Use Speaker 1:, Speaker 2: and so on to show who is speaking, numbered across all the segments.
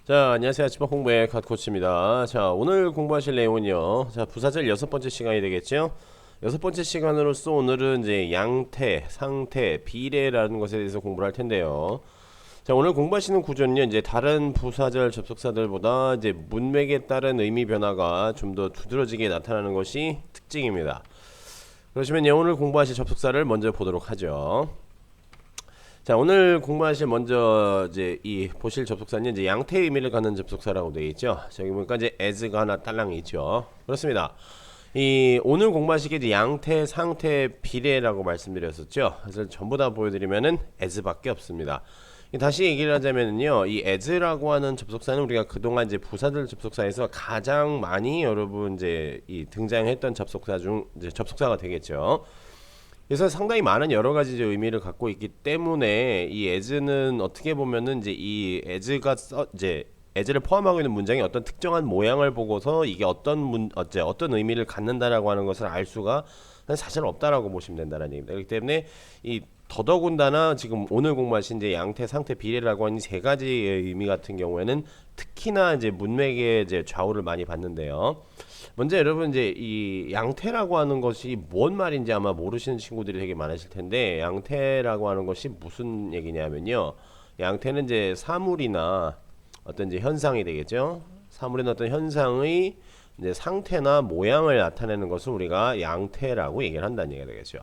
Speaker 1: 자, 안녕하세요. 아침밥 공부의 갓코치입니다. 자, 오늘 공부하실 내용은요. 자, 부사절 6번째 시간이 되겠죠? 6번째 시간으로서 오늘은 이제 양태, 상태, 비례라는 것에 대해서 공부를 할 텐데요. 자, 오늘 공부하시는 구조는요. 이제 다른 부사절 접속사들보다 이제 문맥에 따른 의미 변화가 좀 더 두드러지게 나타나는 것이 특징입니다. 그러시면요. 오늘 공부하실 접속사를 먼저 보도록 하죠. 자, 오늘 공부하실 먼저 이제 이 보실 접속사는 이제 양태 의미를 갖는 접속사라고 되어 있죠. 저기 보니까 이제 as가 하나 딸랑 있죠. 그렇습니다. 이 오늘 공부하시게 이제 양태, 상태, 비례라고 말씀드렸었죠. 그래서 전부 다 보여드리면은 as밖에 없습니다. 다시 얘기를 하자면요, 이 as라고 하는 접속사는 우리가 그동안 이제 부사들 접속사에서 가장 많이 여러분 이제 이 등장했던 접속사 중 이제 접속사가 되겠죠. 그래서 상당히 많은 여러 가지 이제 의미를 갖고 있기 때문에 이 as는 어떻게 보면은 이제 이 as가 이제 as를 포함하고 있는 문장이 어떤 특정한 모양을 보고서 이게 어떤 의미를 갖는다라고 하는 것을 알 수가 사실 없다라고 보시면 된다는 얘기입니다. 그렇기 때문에 이 더더군다나 지금 오늘 공부하신 이제 양태, 상태, 비례라고 하는 세 가지의 의미 같은 경우에는 특히나 이제 문맥의 이제 좌우를 많이 받는데요. 먼저 여러분 이제 이 양태라고 하는 것이 뭔 말인지 아마 모르시는 친구들이 되게 많으실 텐데, 양태라고 하는 것이 무슨 얘기냐면요. 양태는 이제 사물이나 어떤 이제 현상이 되겠죠. 사물이나 어떤 현상의 이제 상태나 모양을 나타내는 것을 우리가 양태라고 얘기를 한다는 얘기가 되겠죠.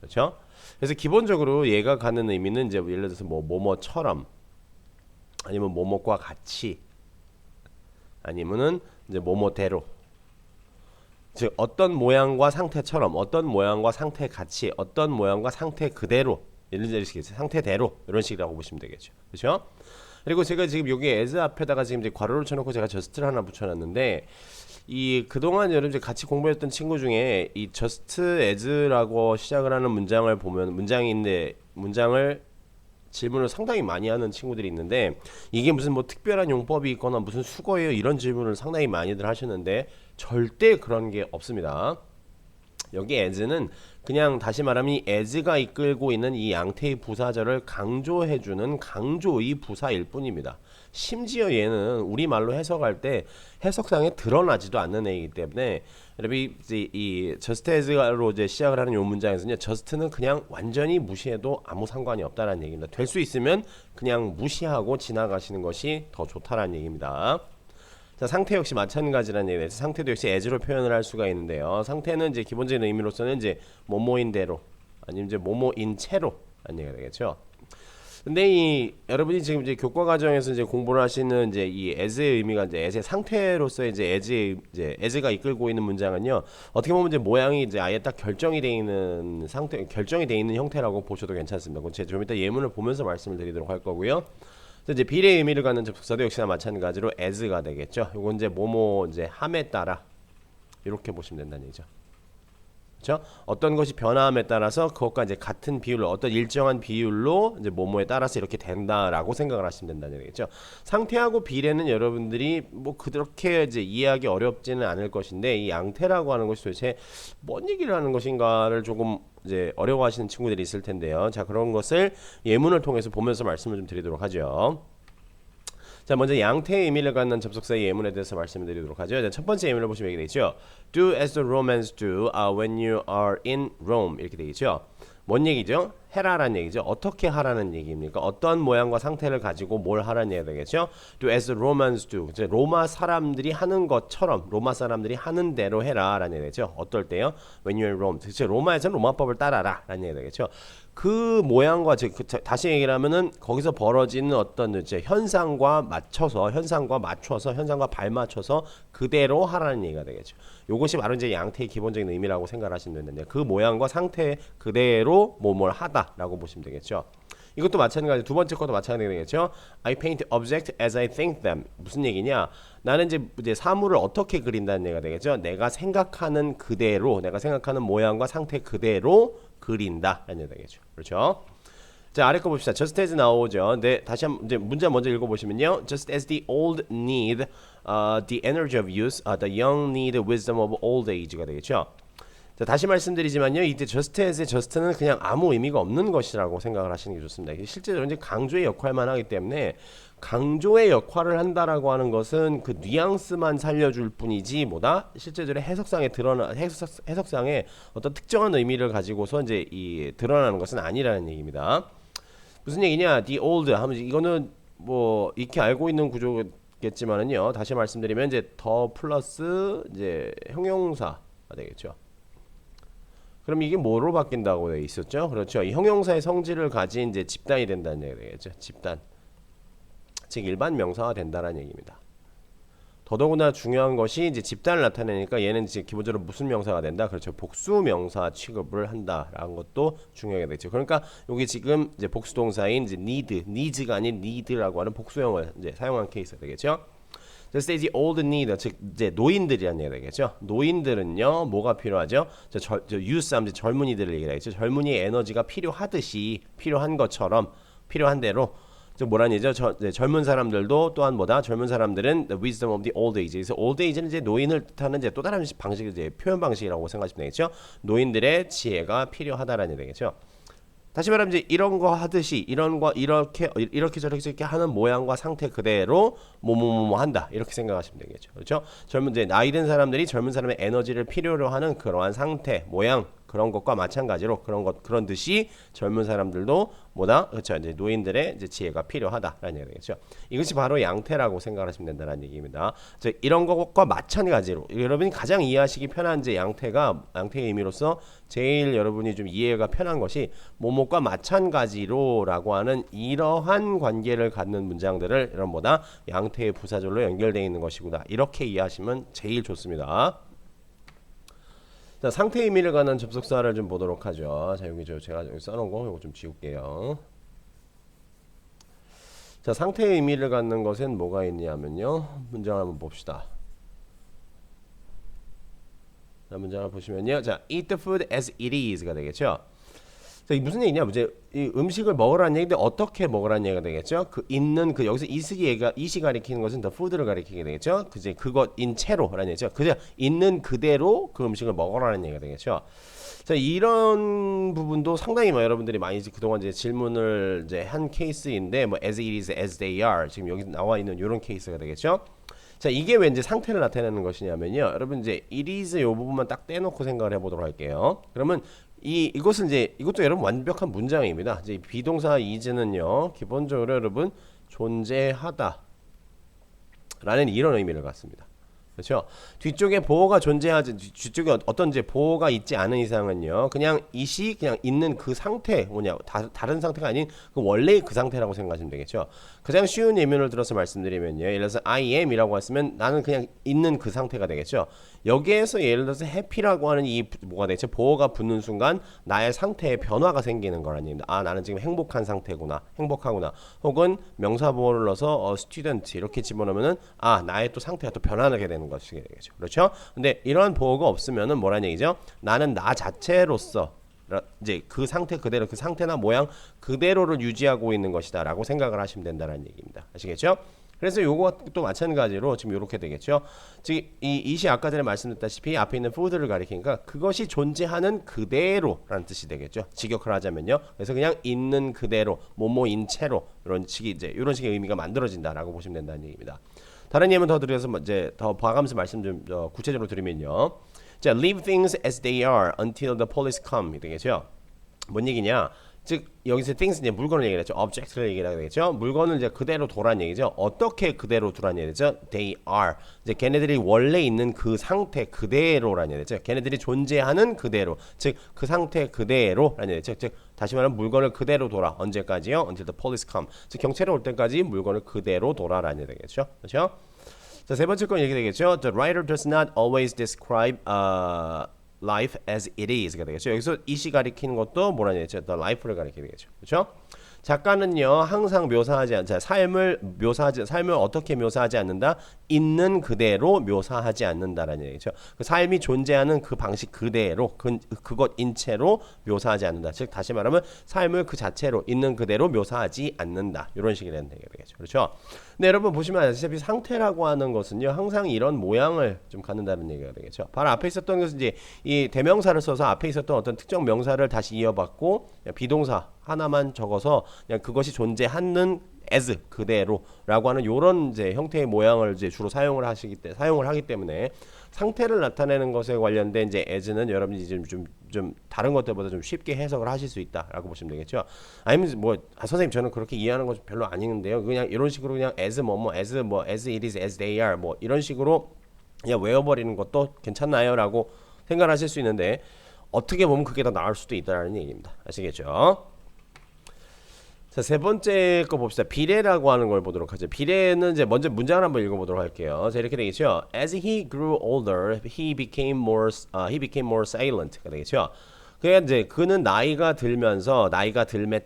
Speaker 1: 그렇죠? 그래서 기본적으로 얘가 갖는 의미는 이제 예를 들어서 뭐 뭐뭐처럼, 아니면 뭐뭐과 같이, 아니면은 이제 뭐뭐대로, 즉 어떤 모양과 상태처럼, 어떤 모양과 상태 같이, 어떤 모양과 상태 그대로, 예를 들어서 상태대로, 이런 식이라고 보시면 되겠죠. 그렇죠? 그리고 제가 지금 여기 as 앞에다가 지금 이제 괄호를 쳐놓고 제가 just를 하나 붙여놨는데, 이 그동안 여러분 이제 같이 공부했던 친구 중에 이 just as라고 시작을 하는 문장을 보면, 문장을 질문을 상당히 많이 하는 친구들이 있는데, 이게 무슨 뭐 특별한 용법이 있거나 무슨 수거예요, 이런 질문을 상당히 많이들 하셨는데 절대 그런 게 없습니다. 여기 as는 그냥 다시 말하면 이 as가 이끌고 있는 이 양태의 부사절을 강조해주는 강조의 부사일 뿐입니다. 심지어 얘는 우리말로 해석할 때 해석상에 드러나지도 않는 애이기 때문에, 여러분 이제 이 just as로 이제 시작을 하는 이 문장에서는요, just는 그냥 완전히 무시해도 아무 상관이 없다라는 얘기입니다. 될 수 있으면 그냥 무시하고 지나가시는 것이 더 좋다라는 얘기입니다. 자, 상태 역시 마찬가지라는 얘기예요. 상태도 역시 as로 표현을 할 수가 있는데요. 상태는 이제 기본적인 의미로서는 이제 뭐뭐인 대로, 아니면 이제 뭐뭐인 채로 라는 얘기가 되겠죠. 근데 이 여러분이 지금 이제 교과 과정에서 이제 공부를 하시는 이제 이 as의 의미가 이제 as의 상태로서 이제 as가 이끌고 있는 문장은요, 어떻게 보면 이제 모양이 이제 아예 딱 결정이 되어 있는 상태, 결정이 되어 있는 형태라고 보셔도 괜찮습니다. 그건 제가 좀 이따 예문을 보면서 말씀을 드리도록 할 거고요. 이제 비례 의미를 갖는 접속사도 역시나 마찬가지로 as가 되겠죠. 이건 이제 뭐뭐 이제 함에 따라 이렇게 보시면 된다는 얘기죠. 그렇죠? 어떤 것이 변화함에 따라서 그것과 이제 같은 비율로, 어떤 일정한 비율로 이제 뭐뭐에 따라서 이렇게 된다라고 생각을 하시면 된다는 얘기죠. 상태하고 비례는 여러분들이 뭐 그렇게 이제 이해하기 어렵지는 않을 것인데, 이 양태라고 하는 것이 도대체 뭔 얘기를 하는 것인가를 조금 이제 어려워하시는 친구들이 있을 텐데요. 자, 그런 것을 예문을 통해서 보면서 말씀을 좀 드리도록 하죠. 자, 먼저 양태의 의미를 갖는 접속사의 예문에 대해서 말씀드리도록 하죠. 자, 첫 번째 예문을 보시면 이렇게 되죠. Do as the Romans do when you are in Rome, 이렇게 되겠죠. 뭔 얘기죠? 해라라는 얘기죠. 어떻게 하라는 얘기입니까? 어떤 모양과 상태를 가지고 뭘 하라는 얘기가 되겠죠. Do as the Romans do. 이제 로마 사람들이 하는 것처럼, 로마 사람들이 하는 대로 해라라는 얘기가 되겠죠. 어떨 때요? When you're in Rome. 즉 로마에서는 로마법을 따라라라는 얘기가 되겠죠. 그 모양과, 즉 다시 얘기를 하면은 거기서 벌어지는 어떤 이제 현상과 맞춰서, 현상과 발맞춰서 그대로 하라는 얘기가 되겠죠. 요것이 바로 이제 양태의 기본적인 의미라고 생각하시면 되는데, 그 모양과 상태 그대로 뭘 하다라고 보시면 되겠죠. 이것도 마찬가지, 두 번째 것도 마찬가지가 되겠죠. I paint object as I think them. 무슨 얘기냐? 나는 이제 사물을 어떻게 그린다는 얘기가 되겠죠. 내가 생각하는 그대로, 내가 생각하는 모양과 상태 그대로 그린다라는 얘기가 되겠죠. 그렇죠? 자, 아래 거 봅시다. Just as 나오죠. 네, 다시 한번 이제 문제 먼저 읽어보시면요. Just as the old need the energy of youth, the young need wisdom of old age가 되겠죠. 자, 다시 말씀드리지만요. 이때 just as의 just는 그냥 아무 의미가 없는 것이라고 생각을 하시는 게 좋습니다. 이게 실제로 이제 강조의 역할만 하기 때문에 강조의 역할을 한다라고 하는 것은 그 뉘앙스만 살려줄 뿐이지 뭐다 실제적으로 해석상에 드러나 해석상에 어떤 특정한 의미를 가지고서 이제 이 드러나는 것은 아니라는 얘기입니다. 무슨 얘기냐? The old 하면 이거는 뭐 익히 알고 있는 구조겠지만은요. 다시 말씀드리면 이제 더 플러스 이제 형용사가 되겠죠. 그럼 이게 뭐로 바뀐다고 돼 있었죠? 그렇죠. 이 형용사의 성질을 가진 이제 집단이 된다는 얘기가 되겠죠. 집단. 즉 일반 명사가 된다는 얘기입니다. 더더구나 중요한 것이 이제 집단을 나타내니까 얘는 이제 기본적으로 무슨 명사가 된다? 그렇죠. 복수 명사 취급을 한다라는 것도 중요하게 되죠. 그러니까 여기 지금 이제 복수 동사인 이제 needs가 아닌 need라고 하는 복수형을 이제 사용한 케이스가 되겠죠. Just as the old need, 즉 이제 노인들이라는 얘기가 되겠죠. 노인들은요, 뭐가 필요하죠? youth 하면 젊은이들을 얘기하겠죠. 젊은이의 에너지가 필요하듯이 필요한 것처럼 필요한 대로. 즉 뭐라는 얘기죠? 젊은 사람들도 또한 뭐다? 젊은 사람들은 the wisdom of the old age. 그래서 old age는 이제 노인을 뜻하는 이제 또 다른 방식, 이제 표현 방식이라고 생각하시면 되겠죠. 노인들의 지혜가 필요하다라는 얘기 되겠죠. 다시 말하면 이제 이런 거 하듯이 이런 거 이렇게 저렇게 하는 모양과 상태 그대로 뭐뭐뭐 한다 이렇게 생각하시면 되겠죠. 그렇죠? 젊은 이제 나이 든 사람들이 젊은 사람의 에너지를 필요로 하는 그러한 상태, 모양 그런 것과 마찬가지로 그런 듯이 젊은 사람들도 뭐다? 그렇죠. 이제 노인들의 이제 지혜가 필요하다라는 얘기가 되겠죠. 이것이 바로 양태라고 생각하시면 된다는 얘기입니다. 즉 이런 것과 마찬가지로 여러분이 가장 이해하시기 편한 이제 양태의 의미로서 제일 여러분이 좀 이해가 편한 것이 뭐뭐과 마찬가지로라고 하는 이러한 관계를 갖는 문장들을 이런 뭐다? 양태의 부사절로 연결되어 있는 것이구나. 이렇게 이해하시면 제일 좋습니다. 자, 상태 의미를 갖는 접속사를 좀 보도록 하죠. 자, 여기 제가 여기 써놓은 거 이거 좀 지울게요. 자, 상태의 의미를 갖는 것엔 뭐가 있냐면요. 문장을 한번 봅시다. 자, 문장을 보시면요. 자, eat the food as it is가 되겠죠. 자, 무슨 얘기냐? 이제 이 음식을 먹으라는 얘기인데 어떻게 먹으라는 얘기가 되겠죠? 그 있는 그 여기서 이시 가리키는 것은 the food를 가리키게 되겠죠? 그제 그것인 채로라는 얘기죠. 그냥 있는 그대로 그 음식을 먹으라는 얘기가 되겠죠. 자, 이런 부분도 상당히 여러분들이 많이 그동안 이제 질문을 이제 한 케이스인데 뭐 as it is, as they are 지금 여기 나와 있는 이런 케이스가 되겠죠. 자, 이게 왜 이제 상태를 나타내는 것이냐면요. 여러분 이제 it is 이 부분만 딱 떼놓고 생각을 해보도록 할게요. 그러면 이것은 이제 이것도 여러분 완벽한 문장입니다. 이제 비동사 is는요 기본적으로 여러분 존재하다 라는 이런 의미를 갖습니다. 그렇죠? 뒤쪽에 보호가 존재하지 뒤쪽에 어떤 이제 보호가 있지 않은 이상은요 그냥 이시 그냥 있는 그 상태 뭐냐 다른 상태가 아닌 그 원래의 그 상태라고 생각하시면 되겠죠. 가장 쉬운 예문을 들어서 말씀드리면요, 예를 들어서 I am이라고 했으면 나는 그냥 있는 그 상태가 되겠죠. 여기에서 예를 들어서 happy라고 하는 이 뭐가 되겠죠? 보호가 붙는 순간 나의 상태에 변화가 생기는 거라는 얘기입니다. 아, 나는 지금 행복한 상태구나, 행복하구나. 혹은 명사 보호를 넣어서 student 이렇게 집어넣으면은 아, 나의 또 상태가 또 변화하게 되는 것이 되겠죠. 그렇죠? 근데 이러한 보호가 없으면은 뭐라는 얘기죠? 나는 나 자체로서 이제 그 상태 그대로 그 상태나 모양 그대로를 유지하고 있는 것이다 라고 생각을 하시면 된다는 얘기입니다. 아시겠죠? 그래서 요것도 마찬가지로 지금 이렇게 되겠죠. 즉 이 이시 아까 전에 말씀드렸다시피 앞에 있는 food를 가리키니까 그것이 존재하는 그대로라는 뜻이 되겠죠. 직역을 하자면요. 그래서 그냥 있는 그대로 뭐뭐인 채로 이런 식의 의미가 만들어진다라고 보시면 된다는 얘기입니다. 다른 예문 더 드려서 이제 더 봐가면서 말씀 좀 구체적으로 드리면요. 자, leave things as they are until the police come 되겠죠. 뭔 얘기냐? 즉 여기서 things 이제 물건을 얘기했죠. object를 얘기하게 되겠죠. 물건을 이제 그대로 두란 얘기죠. 어떻게 그대로 두란 얘기죠? They are. 이제 걔네들이 원래 있는 그 상태 그대로란 얘기죠. 걔네들이 존재하는 그대로. 즉 그 상태 그대로란 얘기죠. 즉 다시 말하면 물건을 그대로 둬라. 언제까지요? Until the police come. 즉 경찰이 올 때까지 물건을 그대로 둬라라는 얘기 되겠죠. 그렇죠? 자, 세 번째 건 얘기 되겠죠. The writer does not always describe life as it is가 되겠죠. 여기서 이시 가리키는 것도 뭐라는 얘기죠? The life를 가리키게 되겠죠. 그렇죠? 작가는요 항상 묘사하지 않자 삶을 어떻게 묘사하지 않는다? 있는 그대로 묘사하지 않는다라는 얘기죠. 그 삶이 존재하는 그 방식 그대로 그것 인체로 묘사하지 않는다. 즉 다시 말하면 삶을 그 자체로 있는 그대로 묘사하지 않는다. 이런 식이 되는 얘기가 되겠죠. 그렇죠? 근데 여러분 보시면 아시다시피 상태라고 하는 것은요 항상 이런 모양을 좀 갖는다는 얘기가 되겠죠. 바로 앞에 있었던 것은 이제 이 대명사를 써서 앞에 있었던 어떤 특정 명사를 다시 이어받고 비동사 하나만 적어서 그냥 그것이 존재하는 as 그대로라고 하는 요런 이제 형태의 모양을 이제 주로 사용을 하기 때문에 상태를 나타내는 것에 관련된 이제 as는 여러분이 좀 다른 것들보다 좀 쉽게 해석을 하실 수 있다라고 보시면 되겠죠. 아니면 뭐 선생님 저는 그렇게 이해하는 거 별로 아니는데요. 그냥 이런 식으로 그냥 as as it is, as they are 뭐 이런 식으로 그냥 외워버리는 것도 괜찮나요?라고 생각하실 수 있는데 어떻게 보면 그게 더 나을 수도 있다라는 얘기입니다. 아시겠죠? 자, 세 번째 거 봅시다. 비례라고 하는 걸 보도록 하죠. 비례는 이제 먼저 문장을 한번 읽어보도록 할게요. 자, 이렇게 되겠죠. As he grew older, he became more silent가 되겠죠. 그게 이제 그는 나이가 들매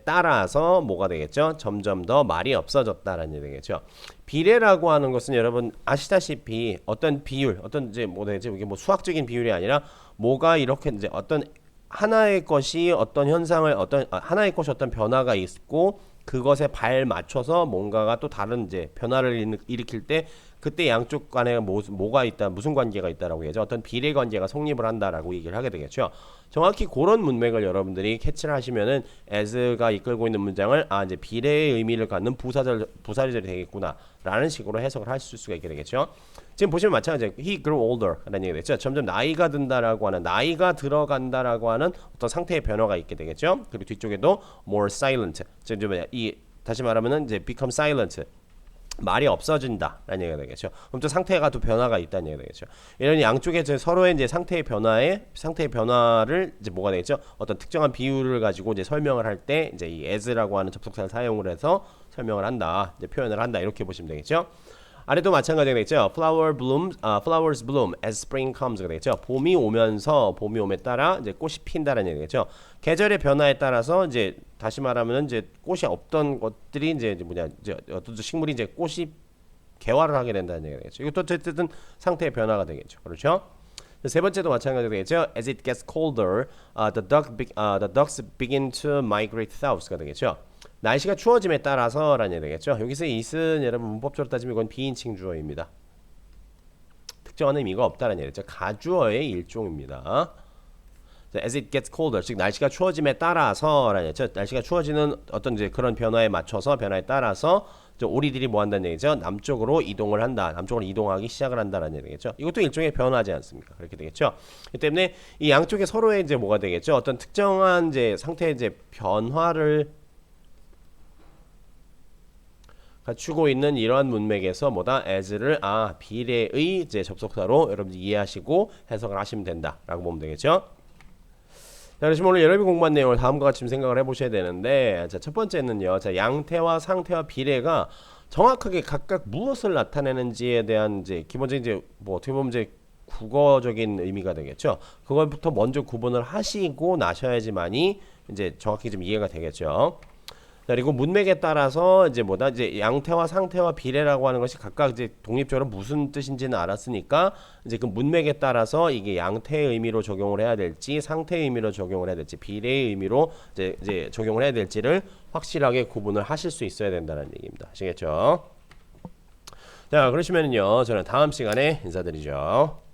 Speaker 1: 따라서 뭐가 되겠죠? 점점 더 말이 없어졌다라는 얘기 되겠죠. 비례라고 하는 것은 여러분 아시다시피 어떤 비율, 어떤 이제 뭐 되겠죠? 이게 뭐 수학적인 비율이 아니라 뭐가 이렇게 이제 어떤 하나의 것이 어떤 현상을 하나의 것이 어떤 변화가 있고 그것에 발 맞춰서 뭔가가 또 다른 이제 변화를 일으킬 때 그때 양쪽 간에 뭐가 있다, 무슨 관계가 있다라고 해야죠. 어떤 비례 관계가 성립을 한다라고 얘기를 하게 되겠죠. 정확히 그런 문맥을 여러분들이 캐치를 하시면은 as가 이끌고 있는 문장을 이제 비례의 의미를 갖는 부사절이 되겠구나라는 식으로 해석을 하실 수가 있게 되겠죠. 지금 보시면 마찬가지예요. He grew older라는 얘기가 됐죠. 점점 나이가 든다라고 하는 나이가 들어간다라고 하는 어떤 상태의 변화가 있게 되겠죠. 그리고 뒤쪽에도 more silent. 다시 말하면은 이제 become silent. 말이 없어진다라는 얘기가 되겠죠. 그럼 또 상태가 또 변화가 있다는 얘기가 되겠죠. 이런 양쪽에 서로의 이제 상태의 변화를 이제 뭐가 되겠죠? 어떤 특정한 비율을 가지고 이제 설명을 할 때 이제 이 as라고 하는 접속사를 사용을 해서 설명을 한다, 이제 표현을 한다 이렇게 보시면 되겠죠. 아래도 마찬가지가 되겠죠. Flowers bloom as spring comes가 되겠죠. 봄이 오면 따라 이제 꽃이 핀다라는 얘기겠죠. 계절의 변화에 따라서 이제 다시 말하면 이제 꽃이 없던 것들이 이제 어떤 식물이 이제 꽃이 개화를 하게 된다는 얘기가 되겠죠. 이것도 어쨌든 상태의 변화가 되겠죠. 그렇죠? 세 번째도 마찬가지가 되겠죠. As it gets colder, the ducks begin to migrate south가 되겠죠. 날씨가 추워짐에 따라서라는 얘기 되겠죠. 여기서 it은 여러분 문법적으로 따지면 이건 비인칭 주어입니다. 특정한 의미가 없다는 얘기죠. 가주어의 일종입니다. As it gets colder, 즉 날씨가 추워짐에 따라서라는 얘기죠. 날씨가 추워지는 어떤 이제 그런 변화에 따라서 오리들이 뭐 한다는 얘기죠. 남쪽으로 이동을 한다. 남쪽으로 이동하기 시작을 한다라는 얘기겠죠. 이것도 일종의 변화지 않습니까? 그렇게 되겠죠. 그렇기 때문에 이 양쪽에 서로의 이제 뭐가 되겠죠. 어떤 특정한 이제 상태의 이제 변화를 갖추고 있는 이러한 문맥에서 as를 비례의 이제 접속사로 여러분들 이해하시고 해석을 하시면 된다라고 보면 되겠죠. 자, 그러시면 오늘 여러분이 공부한 내용을 다음과 같이 생각을 해보셔야 되는데, 자, 첫 번째는요, 자, 양태와 상태와 비례가 정확하게 각각 무엇을 나타내는지에 대한 이제 기본적인 이제 뭐 어떻게 보면 이제 국어적인 의미가 되겠죠. 그것부터 먼저 구분을 하시고 나셔야지만이 이제 정확히 좀 이해가 되겠죠. 자, 그리고 문맥에 따라서 이제 이제 양태와 상태와 비례라고 하는 것이 각각 이제 독립적으로 무슨 뜻인지는 알았으니까 이제 그 문맥에 따라서 이게 양태의 의미로 적용을 해야 될지 상태의 의미로 적용을 해야 될지 비례의 의미로 이제 적용을 해야 될지를 확실하게 구분을 하실 수 있어야 된다는 얘기입니다. 아시겠죠? 자, 그러시면은요, 저는 다음 시간에 인사드리죠.